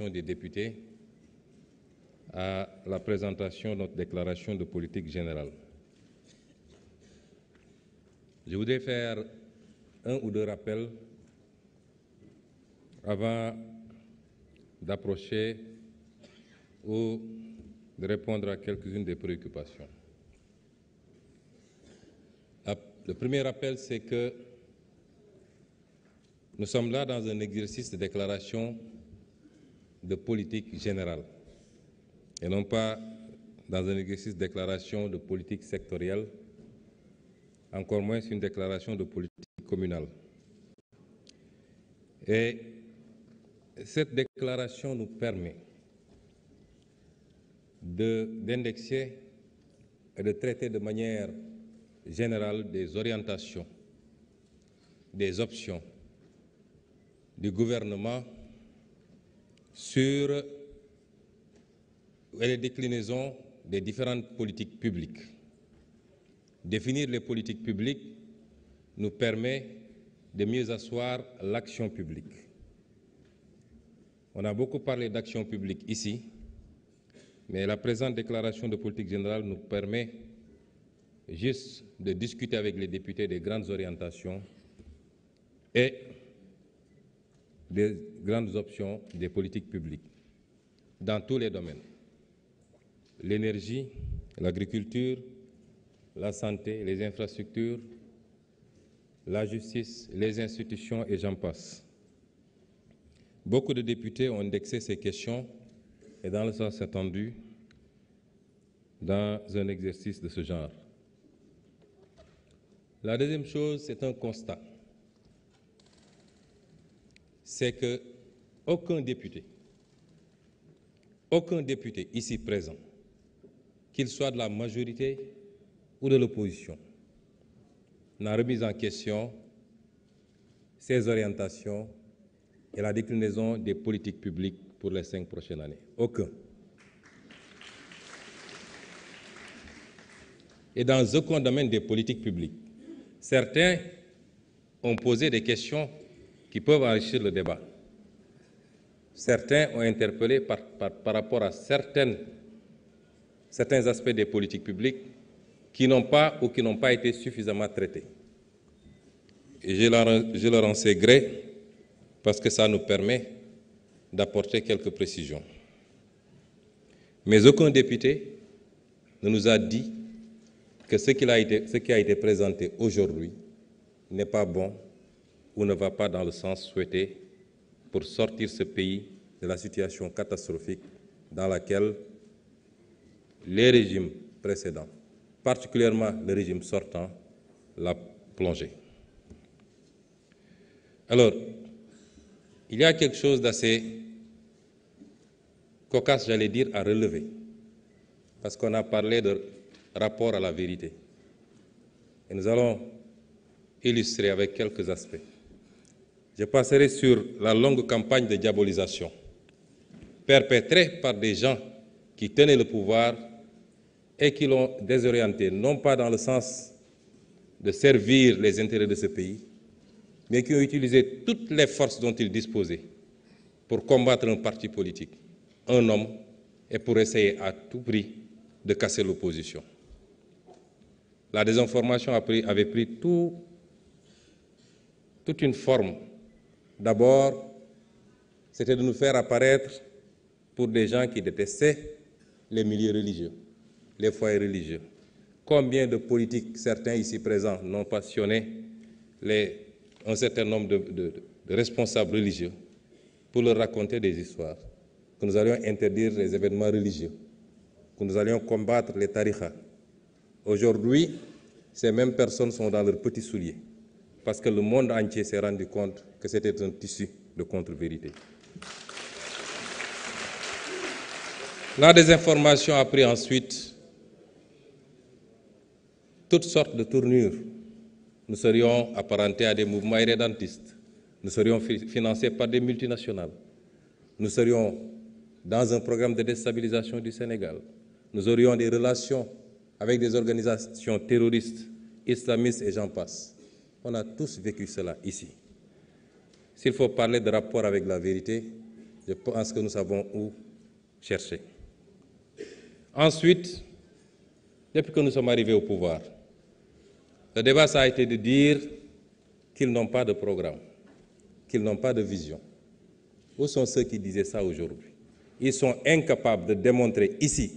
commission des députés à la présentation de notre déclaration de politique générale. Je voudrais faire un ou deux rappels avant d'approcher ou de répondre à quelques-unes des préoccupations. Le premier rappel, c'est que nous sommes là dans un exercice de déclaration de politique générale et non pas dans un exercice de déclaration de politique sectorielle, encore moins une déclaration de politique communale. Et cette déclaration nous permet d'indexer et de traiter de manière générale des orientations, des options du gouvernement sur les déclinaisons des différentes politiques publiques. Définir les politiques publiques nous permet de mieux asseoir l'action publique. On a beaucoup parlé d'action publique ici, mais la présente déclaration de politique générale nous permet juste de discuter avec les députés des grandes orientations et des grandes options des politiques publiques dans tous les domaines. L'énergie, l'agriculture, la santé, les infrastructures, la justice, les institutions et j'en passe. Beaucoup de députés ont indexé ces questions et dans le sens attendu dans un exercice de ce genre. La deuxième chose, c'est un constat. C'est que aucun député ici présent, qu'il soit de la majorité ou de l'opposition, n'a remis en question ces orientations et la déclinaison des politiques publiques pour les 5 prochaines années. Aucun. Et dans aucun domaine des politiques publiques, certains ont posé des questions qui peuvent enrichir le débat. Certains ont interpellé par rapport à certains aspects des politiques publiques qui n'ont pas ou qui n'ont pas été suffisamment traités. Et je leur en sais gré parce que ça nous permet d'apporter quelques précisions. Mais aucun député ne nous a dit que ce qui a été présenté aujourd'hui n'est pas bon ou ne va pas dans le sens souhaité pour sortir ce pays de la situation catastrophique dans laquelle les régimes précédents, particulièrement le régime sortant, l'a plongé. Alors, il y a quelque chose d'assez cocasse, j'allais dire, à relever, parce qu'on a parlé de rapport à la vérité. Et nous allons illustrer avec quelques aspects. Je passerai sur la longue campagne de diabolisation perpétrée par des gens qui tenaient le pouvoir et qui l'ont désorienté, non pas dans le sens de servir les intérêts de ce pays, mais qui ont utilisé toutes les forces dont ils disposaient pour combattre un parti politique, un homme, et pour essayer à tout prix de casser l'opposition. La désinformation avait pris toute une forme. D'abord, c'était de nous faire apparaître pour des gens qui détestaient les milieux religieux, les foyers religieux. Combien de politiques, certains ici présents, n'ont passionné un certain nombre de responsables religieux pour leur raconter des histoires, que nous allions interdire les événements religieux, que nous allions combattre les tariqas. Aujourd'hui, ces mêmes personnes sont dans leurs petits souliers, parce que le monde entier s'est rendu compte que c'était un tissu de contre-vérité. La désinformation a pris ensuite toutes sortes de tournures. Nous serions apparentés à des mouvements irrédentistes. Nous serions financés par des multinationales. Nous serions dans un programme de déstabilisation du Sénégal. Nous aurions des relations avec des organisations terroristes, islamistes et j'en passe. On a tous vécu cela ici. S'il faut parler de rapport avec la vérité, Je pense que nous savons où chercher. Ensuite, depuis que nous sommes arrivés au pouvoir, le débat, ça a été de dire qu'ils n'ont pas de programme, qu'ils n'ont pas de vision. Où sont ceux qui disaient ça aujourd'hui? Ils sont incapables de démontrer ici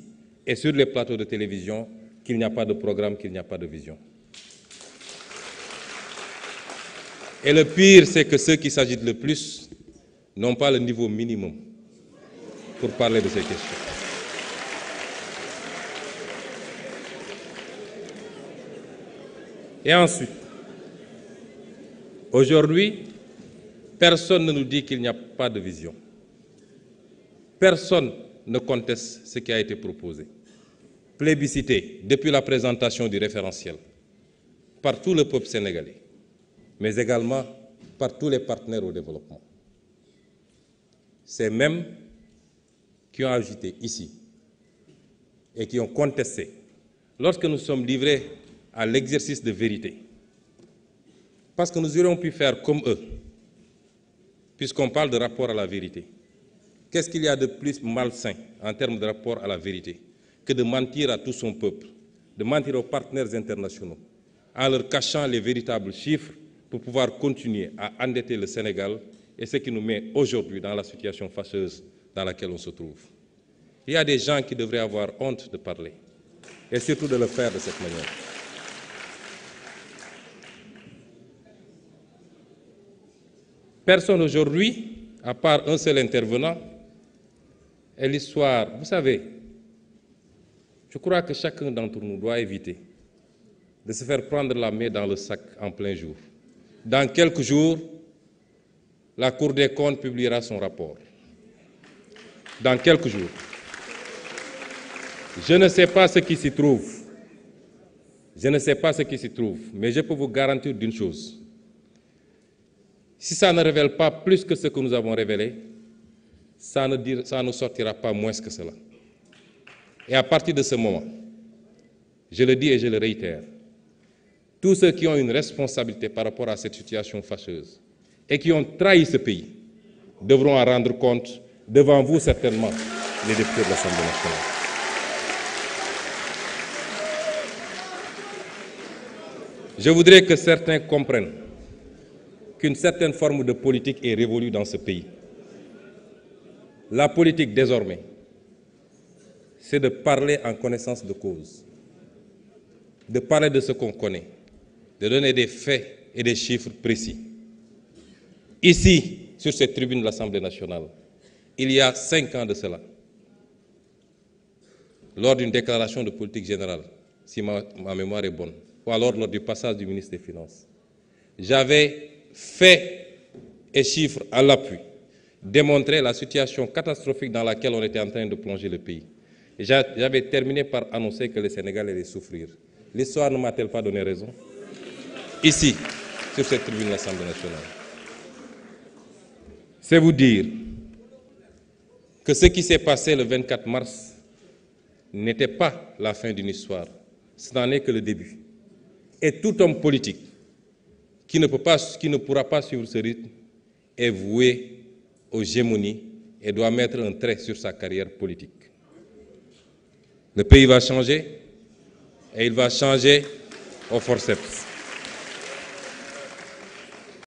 et sur les plateaux de télévision qu'il n'y a pas de programme, qu'il n'y a pas de vision. Et le pire, c'est que ceux qui s'agitent le plus n'ont pas le niveau minimum pour parler de ces questions. Et ensuite, aujourd'hui, personne ne nous dit qu'il n'y a pas de vision. Personne ne conteste ce qui a été proposé. Plébiscité depuis la présentation du référentiel par tout le peuple sénégalais, mais également par tous les partenaires au développement. Ces mêmes qui ont agité ici et qui ont contesté, lorsque nous sommes livrés à l'exercice de vérité, parce que nous aurions pu faire comme eux, puisqu'on parle de rapport à la vérité. Qu'est-ce qu'il y a de plus malsain en termes de rapport à la vérité que de mentir à tout son peuple, de mentir aux partenaires internationaux, en leur cachant les véritables chiffres pour pouvoir continuer à endetter le Sénégal et ce qui nous met aujourd'hui dans la situation fâcheuse dans laquelle on se trouve. Il y a des gens qui devraient avoir honte de parler et surtout de le faire de cette manière. Personne aujourd'hui, à part un seul intervenant, et l'histoire, vous savez, je crois que chacun d'entre nous doit éviter de se faire prendre la main dans le sac en plein jour. Dans quelques jours, la Cour des comptes publiera son rapport. Dans quelques jours. Je ne sais pas ce qui s'y trouve. Je ne sais pas ce qui s'y trouve, mais je peux vous garantir d'une chose. Si ça ne révèle pas plus que ce que nous avons révélé, ça ne sortira pas moins que cela. Et à partir de ce moment, je le dis et je le réitère, tous ceux qui ont une responsabilité par rapport à cette situation fâcheuse et qui ont trahi ce pays devront en rendre compte devant vous certainement, les députés de l'Assemblée nationale. Je voudrais que certains comprennent qu'une certaine forme de politique est révolue dans ce pays. La politique, désormais, c'est de parler en connaissance de cause, de parler de ce qu'on connaît, de donner des faits et des chiffres précis. Ici, sur cette tribune de l'Assemblée nationale, il y a 5 ans de cela, lors d'une déclaration de politique générale, si ma mémoire est bonne, ou alors lors du passage du ministre des Finances, j'avais faits et chiffres à l'appui démontré la situation catastrophique dans laquelle on était en train de plonger le pays. Et j'avais terminé par annoncer que le Sénégal allait souffrir. L'histoire ne m'a-t-elle pas donné raison? Ici, sur cette tribune de l'Assemblée nationale. C'est vous dire que ce qui s'est passé le 24 mars n'était pas la fin d'une histoire. Ce n'en est que le début. Et tout homme politique qui ne pourra pas suivre ce rythme est voué aux gémonies et doit mettre un trait sur sa carrière politique. Le pays va changer et il va changer au forceps.